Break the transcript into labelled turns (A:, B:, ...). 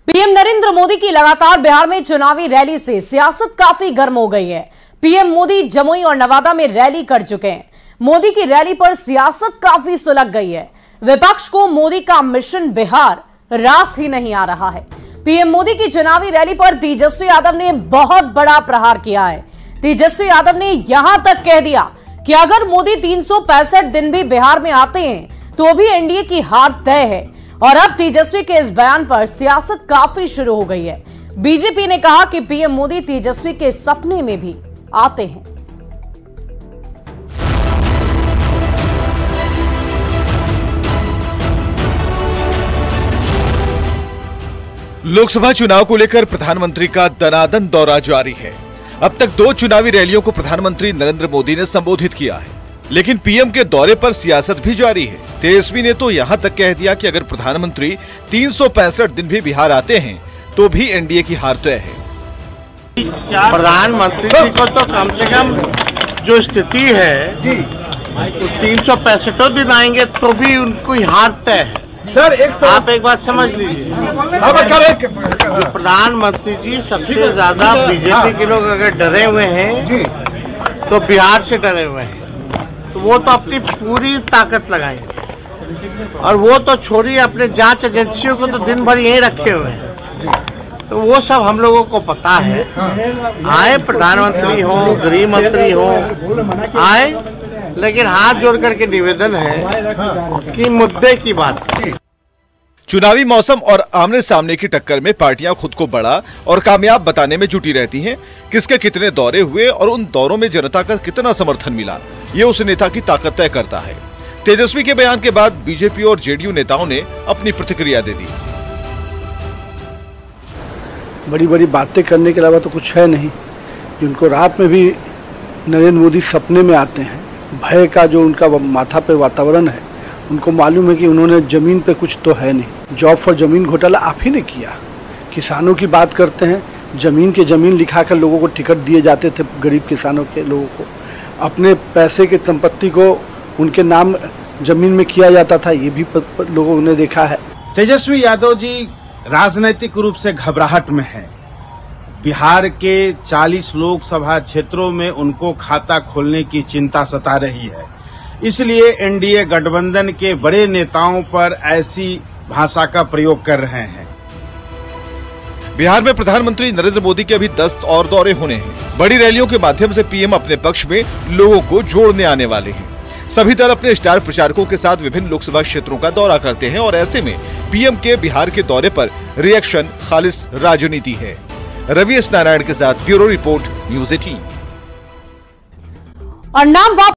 A: PM Narendra Modi की लगातार बिहार में चुनावी रैली से सियासत काफी गर्म हो गई है। पीएम मोदी जमुई और नवादा में रैली कर चुके हैं। मोदी की रैली पर सियासत काफी सुलग गई है। विपक्ष को मोदी का मिशन बिहार रास ही नहीं आ रहा है। पीएम मोदी की चुनावी रैली पर तेजस्वी यादव ने बहुत बड़ा प्रहार किया है। तेजस्वी यादव ने यहां तक कह दिया कि अगर मोदी 365 दिन भी बिहार में आते हैं तो भी एनडीए की हार तय है। और अब तेजस्वी के इस बयान पर सियासत काफी शुरू हो गई है। बीजेपी ने कहा कि पीएम मोदी तेजस्वी के सपने में भी आते हैं।
B: लोकसभा चुनाव को लेकर प्रधानमंत्री का दनादन दौरा जारी है। अब तक 2 चुनावी रैलियों को प्रधानमंत्री नरेंद्र मोदी ने संबोधित किया है, लेकिन पीएम के दौरे पर सियासत भी जारी है। तेजस्वी ने तो यहां तक कह दिया कि अगर प्रधानमंत्री 365 दिन भी बिहार आते हैं तो भी एनडीए की हार तय है।
C: प्रधानमंत्री जी को तो कम से कम जो स्थिति है तो 365 दिन आएंगे तो भी उनको हार तय है।
D: सर
C: आप एक बात समझ लीजिए, जो प्रधानमंत्री जी सबसे ज्यादा बीजेपी के लोग अगर डरे हुए हैं तो बिहार से डरे हुए हैं, तो वो तो अपनी पूरी ताकत लगाएंगे। और वो तो छोड़िए, अपने जांच एजेंसियों को तो दिन भर यहीं रखे हुए हैं, तो वो सब हम लोगों को पता है। आए प्रधानमंत्री हो, गृह मंत्री हो, आए, लेकिन हाथ जोड़ करके निवेदन है कि मुद्दे की बात करें।
B: चुनावी मौसम और आमने सामने की टक्कर में पार्टियां खुद को बड़ा और कामयाब बताने में जुटी रहती हैं। किसके कितने दौरे हुए और उन दौरों में जनता का कितना समर्थन मिला, ये उस नेता की ताकत तय करता है। तेजस्वी के बयान के बाद बीजेपी और जेडीयू नेताओं ने अपनी प्रतिक्रिया दे दी।
D: बड़ी बड़ी बातें करने के अलावा तो कुछ है नहीं। जिनको रात में भी नरेंद्र मोदी सपने में आते हैं, भय का जो उनका माथा पे वातावरण है, उनको मालूम है कि उन्होंने जमीन पे कुछ तो है नहीं। जॉब फॉर जमीन घोटाला आप ही ने किया। किसानों की बात करते हैं, जमीन लिखाकर लोगों को टिकट दिए जाते थे, गरीब किसानों के लोगों को अपने पैसे की संपत्ति को उनके नाम जमीन में किया जाता था, ये भी लोगों ने देखा है।
E: तेजस्वी यादव जी राजनीतिक रूप से घबराहट में है। बिहार के 40 लोकसभा क्षेत्रों में उनको खाता खोलने की चिंता सता रही है, इसलिए एनडीए गठबंधन के बड़े नेताओं पर ऐसी भाषा का प्रयोग कर रहे हैं।
B: बिहार में प्रधानमंत्री नरेंद्र मोदी के अभी 10 और दौरे होने हैं। बड़ी रैलियों के माध्यम से पीएम अपने पक्ष में लोगों को जोड़ने आने वाले हैं। सभी दल अपने स्टार प्रचारकों के साथ विभिन्न लोकसभा क्षेत्रों का दौरा करते हैं और ऐसे में पीएम के बिहार के दौरे पर रिएक्शन खालिस राजनीति है। रवि एस नारायण के साथ ब्यूरो रिपोर्ट, न्यूज़ 18।
A: और नाम